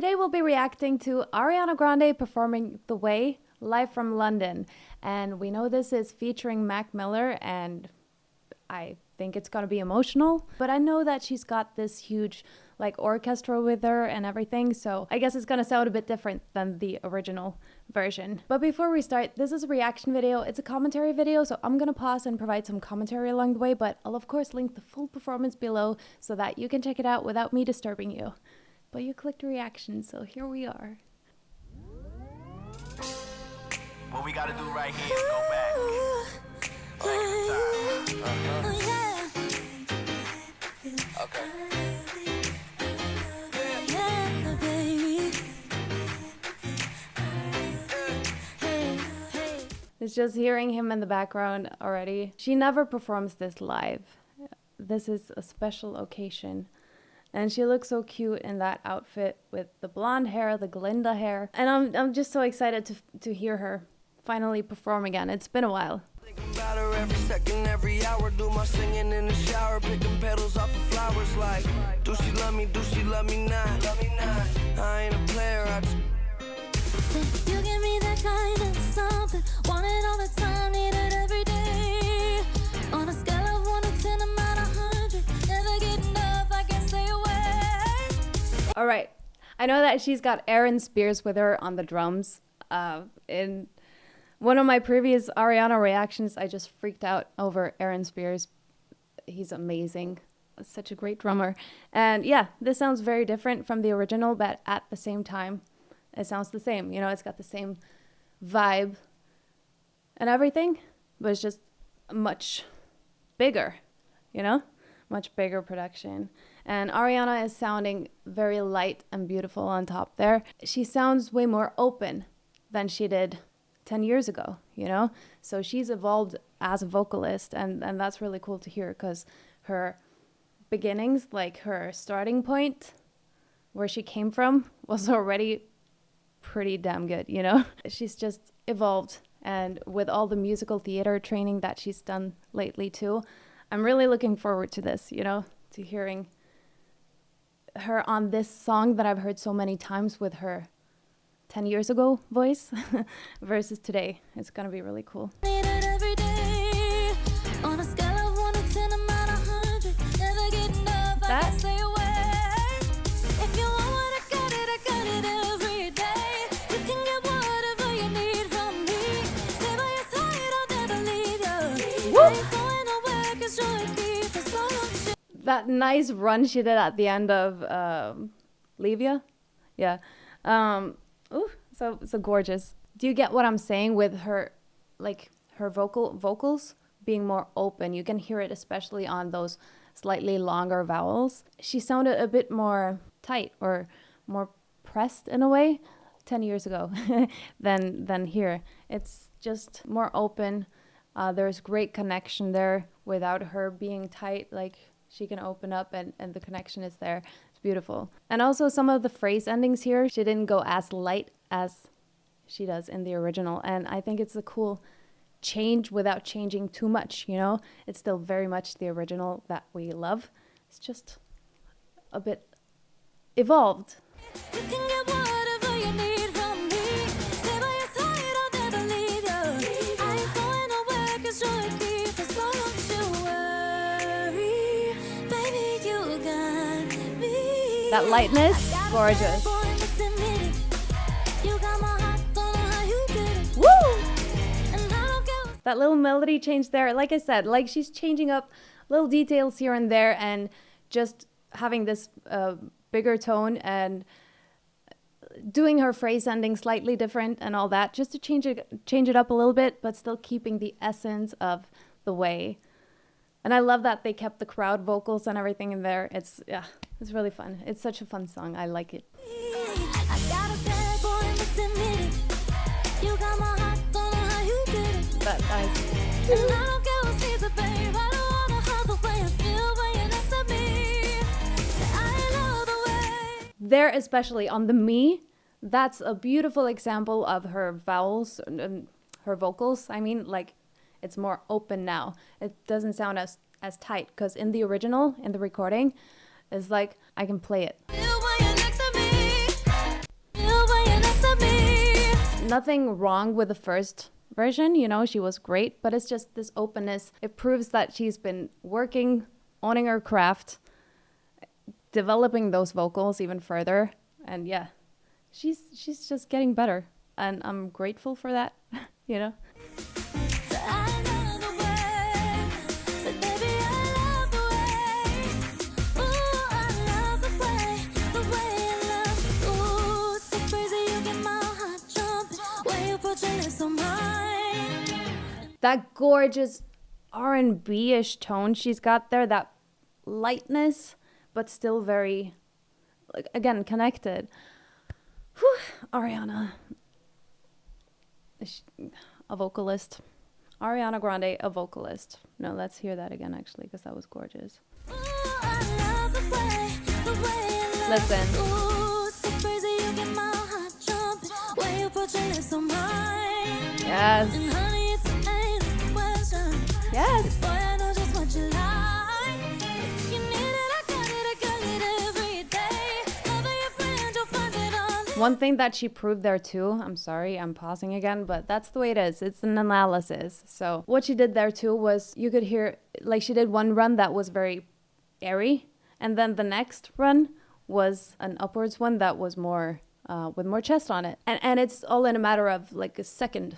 Today we'll be reacting to Ariana Grande performing The Way live from London. And we know this is featuring Mac Miller, and I think it's gonna be emotional. But I know that she's got this huge orchestra with her and everything, so I guess it's gonna sound a bit different than the original version. But before we start, this is a reaction video. It's a commentary video, so I'm gonna pause and provide some commentary along the way, but I'll of course link the full performance below so that you can check it out without me disturbing you. But you clicked reaction, so here we are. What we gotta do right here is go back in time. Okay. It's just hearing him in the background already. She never performs this live. This is a special occasion. And she looks so cute in that outfit with the blonde hair, the Glinda hair. And I'm just so excited to hear her finally perform again. It's been a while. Thinking about her every second, every hour. Do my singing in the shower, picking petals off of flowers like, do she love me, do she love me not? Love me not. I ain't a player, I just... You give me that kind of something, want it all the time, need it every day. On a scale of 1 to 10, I'm at 100, never get enough, I can't stay away. All right, I know that she's got Aaron Spears with her on the drums. In one of my previous Ariana reactions, I just freaked out over Aaron Spears. He's amazing, such a great drummer. And yeah, this sounds very different from the original, but at the same time, it sounds the same. You know, it's got the same vibe and everything, but it's just much bigger, you know? Much bigger production. And Ariana is sounding very light and beautiful on top there. She sounds way more open than she did 10 years ago, you know? So she's evolved as a vocalist, and that's really cool to hear, because her beginnings, like her starting point, where she came from, was already pretty damn good, you know? She's just evolved, and with all the musical theater training that she's done lately too, I'm really looking forward to this, you know, to hearing her on this song that I've heard so many times with her 10 years ago voice versus today. It's gonna be really cool. Need it every day. On a scale of 1 to 10, I'm at 100, never get enough, I can't stay away. If you want what I got it every day. You can get whatever you need from me. Stay by your side, I'll never leave you. I ain't going nowhere, 'cause you're a key for so long. That nice run she did at the end of Leave Ya? Yeah. Ooh, so gorgeous. Do you get what I'm saying with her, like her vocals being more open? You can hear it especially on those slightly longer vowels. She sounded a bit more tight or more pressed in a way 10 years ago than here. It's just more open. There's great connection there without her being tight. Like, she can open up and the connection is there. It's beautiful. And also some of the phrase endings here, she didn't go as light as she does in the original. And I think it's a cool change without changing too much, you know? It's still very much the original that we love. It's just a bit evolved. You can get whatever you need from me. Stay by your side, I'll never leave you. I ain't going nowhere, 'cause you're a key for so long. Don't worry, baby, you got me. That lightness, gorgeous. You got my heart, don't know how you did it. Woo! And I don't care. That little melody change there, like I said, like she's changing up little details here and there and just having this bigger tone and doing her phrase ending slightly different and all that, just to change it up a little bit, but still keeping the essence of The Way. And I love that they kept the crowd vocals and everything in there. It's really fun. It's such a fun song. I like it. I got a bad boy in this minute. You got my heart, don't know how you did it. But And I don't care what sees it, babe. I don't wanna have the way I feel when you're next to me. I love the way. there, especially on the me, that's a beautiful example of her vowels, her vocals. I mean, like, it's more open now. It doesn't sound as tight, because in the original, in the recording, it's like I can play it. Nothing wrong with the first version, you know, she was great, but it's just this openness. It proves that she's been working, owning her craft, developing those vocals even further. And yeah, she's just getting better. And I'm grateful for that, you know? So I love the way. So baby, I love the way. Ooh, I love the way you love. Ooh, so crazy you get my heart jumping. When you put your lips on mine. That gorgeous R&B-ish tone she's got there, that lightness, but still very, like, again, connected. Whew, Ariana. A vocalist. Ariana Grande, a vocalist. No, let's hear that again, actually, because that was gorgeous. Ooh, I love the way you love. Listen. Ooh, so crazy you get my heart jumping. When you put your lips on mine. Yes. And honey, it's ain't a question. Yes. Boy, I know just what you like. If you need it, I got it every day. Loving your friend, you'll find it on. One thing that she proved there too, I'm sorry, I'm pausing again, but that's the way it is. It's an analysis. So what she did there too was you could hear, like she did one run that was very airy, and then the next run was an upwards one that was more, with more chest on it. And it's all in a matter of like a second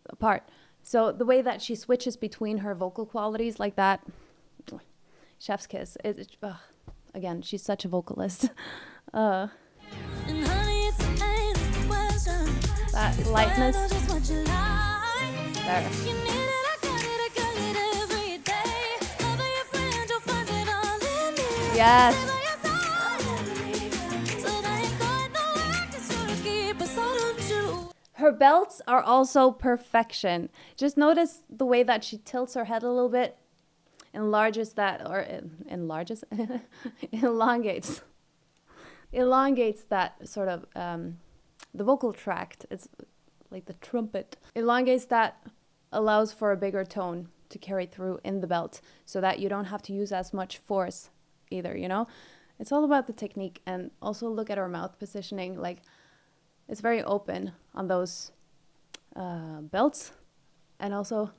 apart. So the way that she switches between her vocal qualities like that, chef's kiss. Again, she's such a vocalist. And honey, it's ain't a question. That Boy, I lightness know just what you like. there. If you need it, I got it every day. Loving your friend, you'll find it all in me. Yes. Stay by your side. So that ain't going nowhere, 'cause you're a keeper, so don't you. Her belts are also perfection. Just notice the way that she tilts her head a little bit, enlarges that, or enlarges, elongates that sort of, the vocal tract. It's like the trumpet. Elongates that, allows for a bigger tone to carry through in the belt so that you don't have to use as much force either, you know? It's all about the technique, and also look at her mouth positioning. Like, it's very open on those belts, and also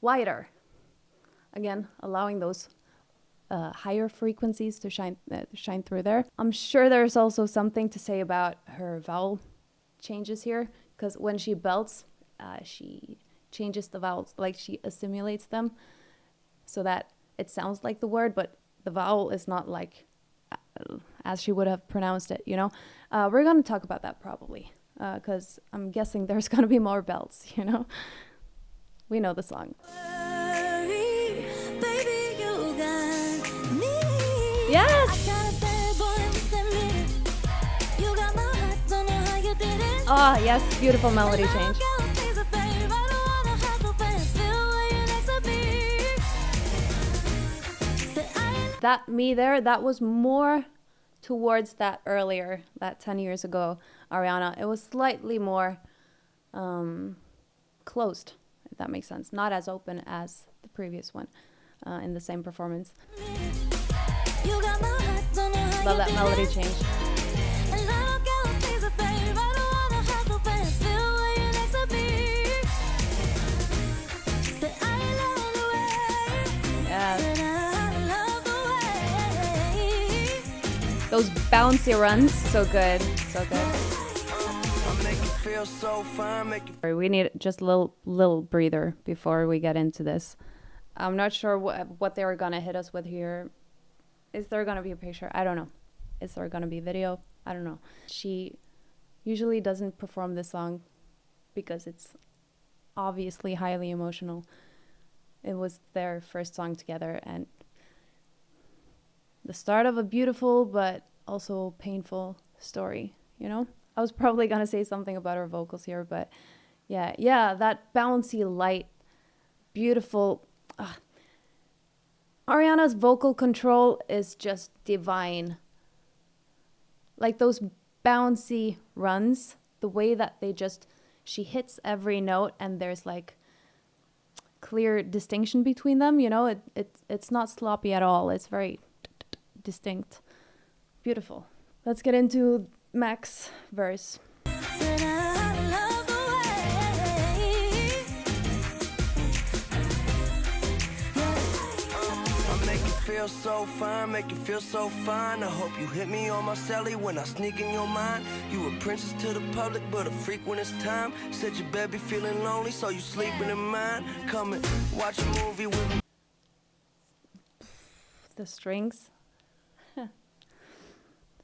wider. Again, allowing those higher frequencies to shine through there. I'm sure there's also something to say about her vowel changes here, because when she belts, she changes the vowels, like she assimilates them so that it sounds like the word, but the vowel is not like as she would have pronounced it, you know? We're going to talk about that probably, because I'm guessing there's going to be more belts, you know? We know the song. Worry, baby, you got me. Yes! I got a bad boy with that minute. You got my heart, don't know how you did it. Oh, yes, beautiful melody And I change. don't care what season, babe. I don't wanna have no bad feel when you're next to me. Say I That me there, that was more towards that earlier, that 10 years ago, Ariana. It was slightly more closed, if that makes sense. Not as open as the previous one in the same performance. You got my heart, don't know how Love you that did melody it. change. And I don't care what season, babe. I don't wanna have no bad feel when you're next to me. Say I love the way. Yeah. Said I love the way. Those bouncy runs, so good, so good. I make you feel so fine, make you We need just a little breather before we get into this. I'm not sure what they were gonna hit us with here. Is there gonna be a picture? I don't know. Is there gonna be video? I don't know. She usually doesn't perform this song because it's obviously highly emotional. It was their first song together, and the start of a beautiful but also painful story, you know? I was probably gonna say something about her vocals here, but yeah, that bouncy, light, beautiful. Ariana's vocal control is just divine. Like those bouncy runs, the way that she hits every note and there's like clear distinction between them, you know? It's not sloppy at all. It's very distinct. Beautiful. Let's get into Mac's verse. Said I feel so fine, make you feel so fine. I hope you hit me on my celly when I sneak in your mind. You a princess to the public, but a freak when it's time. Said your baby feeling lonely, so you sleeping in mine. Come and watch a movie with me. The strings.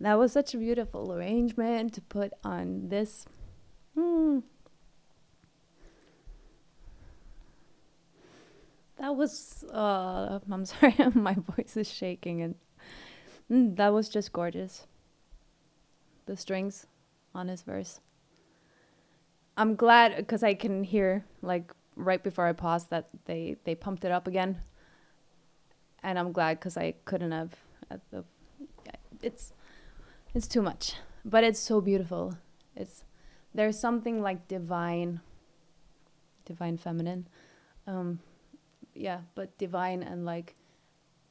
That was such a beautiful arrangement to put on this. That was, I'm sorry, my voice is shaking, and that was just gorgeous. The strings on his verse. I'm glad, because I can hear, like, right before I paused, that they pumped it up again. And I'm glad, because I couldn't have at the, it's too much, but it's so beautiful. There's something like divine feminine, yeah, but divine and like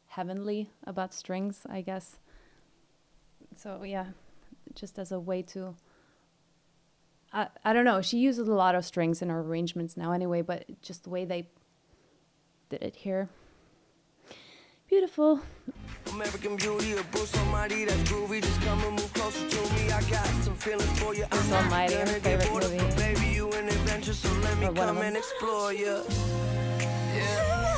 heavenly about strings, I guess. So yeah, just as a way to, I don't know, she uses a lot of strings in her arrangements now anyway, but just the way they did it here, beautiful. American Beauty or Bruce Almighty, that's groovy. Just come and move closer to me. I got some feelings for you. Bruce Almighty, her favorite movie. Baby, you an adventure, so let me come and explore you. Yeah.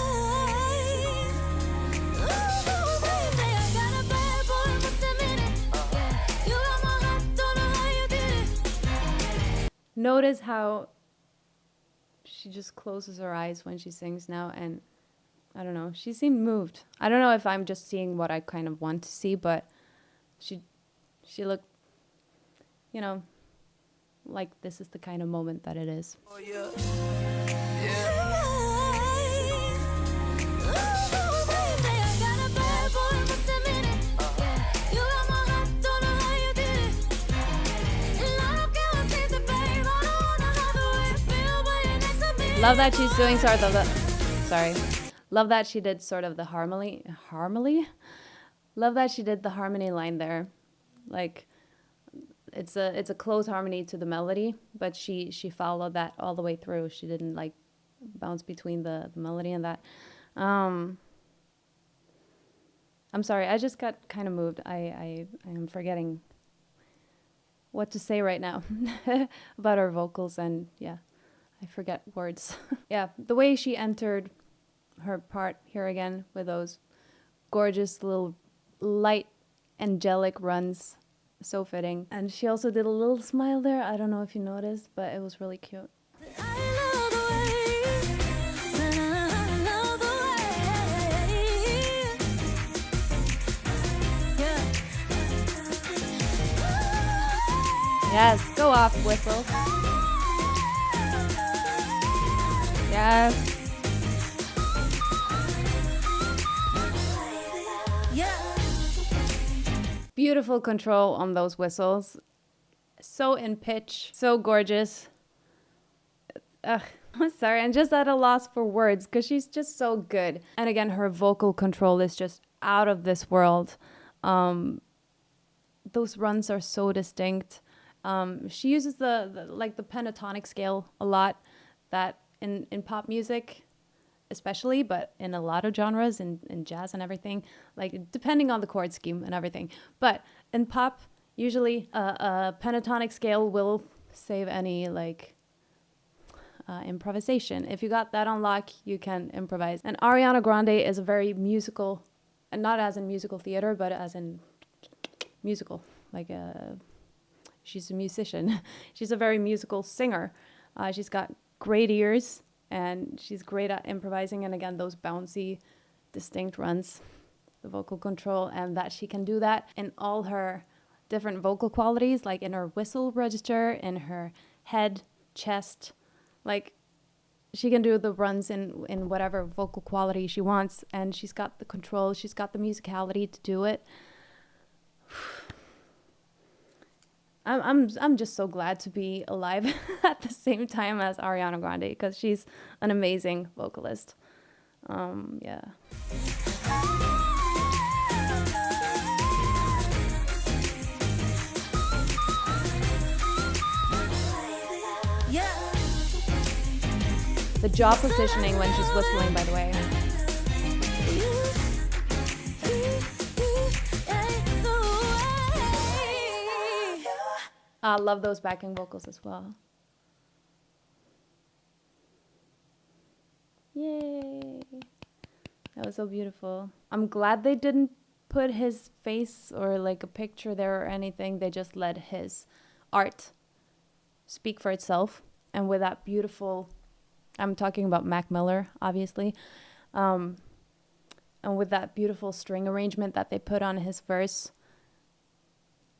Notice how she just closes her eyes when she sings now, and I don't know, she seemed moved. I don't know if I'm just seeing what I kind of want to see, but she looked, you know, like this is the kind of moment that it is. Oh, yeah. Love that she's doing sort of the, sorry. Love that she did sort of the harmony? Love that she did the harmony line there. Like, it's a close harmony to the melody, but she followed that all the way through. She didn't like bounce between the melody and that. I'm sorry, I just got kind of moved. I am forgetting what to say right now about her vocals, and yeah, I forget words. Yeah, the way she entered her part here again with those gorgeous little light angelic runs, so fitting. And she also did a little smile there. I don't know if you noticed, but it was really cute. Yes, go off, whistle. Yes. Beautiful control on those whistles. So in pitch, so gorgeous. Ugh, I'm sorry, I'm just at a loss for words because she's just so good. And again, her vocal control is just out of this world. Those runs are so distinct. She uses the pentatonic scale a lot, that in pop music especially, but in a lot of genres, in jazz and everything, like depending on the chord scheme and everything. But in pop, usually a pentatonic scale will save any like improvisation. If you got that on lock, you can improvise. And Ariana Grande is a very musical, and not as in musical theater, but as in musical, like she's a musician. She's a very musical singer. She's got great ears, and she's great at improvising. And again, those bouncy, distinct runs, the vocal control, and that she can do that in all her different vocal qualities, like in her whistle register, in her head, chest. Like, she can do the runs in whatever vocal quality she wants, and she's got the control, she's got the musicality to do it. I'm just so glad to be alive at the same time as Ariana Grande, because she's an amazing vocalist. Yeah. The jaw positioning when she's whistling, by the way. I love those backing vocals as well. Yay. That was so beautiful. I'm glad they didn't put his face or like a picture there or anything. They just let his art speak for itself. And with that beautiful, I'm talking about Mac Miller, obviously. And with that beautiful string arrangement that they put on his verse,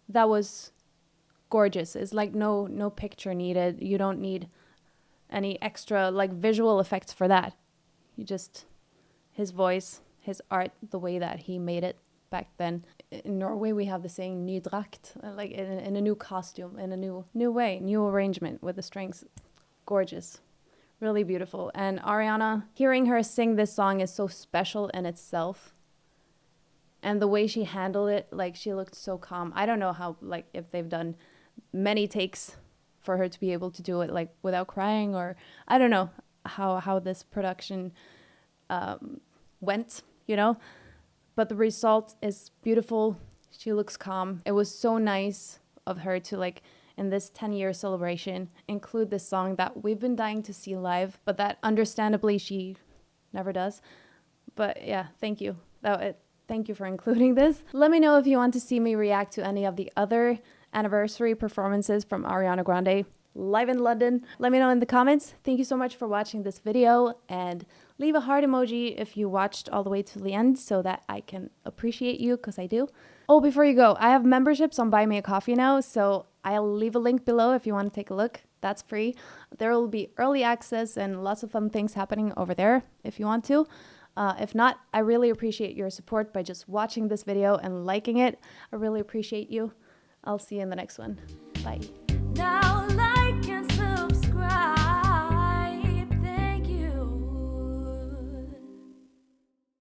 that was gorgeous. It's like no picture needed. You don't need any extra like visual effects for that. You just, his voice, his art, the way that he made it back then. In Norway, we have the saying "ny drakt," like in a new costume, in a new way, new arrangement with the strings. Gorgeous, really beautiful. And Ariana, hearing her sing this song is so special in itself. And the way she handled it, like she looked so calm. I don't know how, like if they've done many takes for her to be able to do it like without crying, or I don't know how this production went, you know, but the result is beautiful. She looks calm. It was so nice of her to, like, in this 10-year celebration, include this song that we've been dying to see live, but that understandably she never does. But yeah, thank you. Thank you for including this. Let me know if you want to see me react to any of the other anniversary performances from Ariana Grande live in London. Let me know in the comments. Thank you so much for watching this video, and leave a heart emoji if you watched all the way to the end so that I can appreciate you, because I do. Oh, before you go, I have memberships on Buy Me a Coffee now, so I'll leave a link below if you want to take a look. That's free. There will be early access and lots of fun things happening over there if you want to. If not, I really appreciate your support by just watching this video and liking it. I really appreciate you. I'll see you in the next one. Bye. Now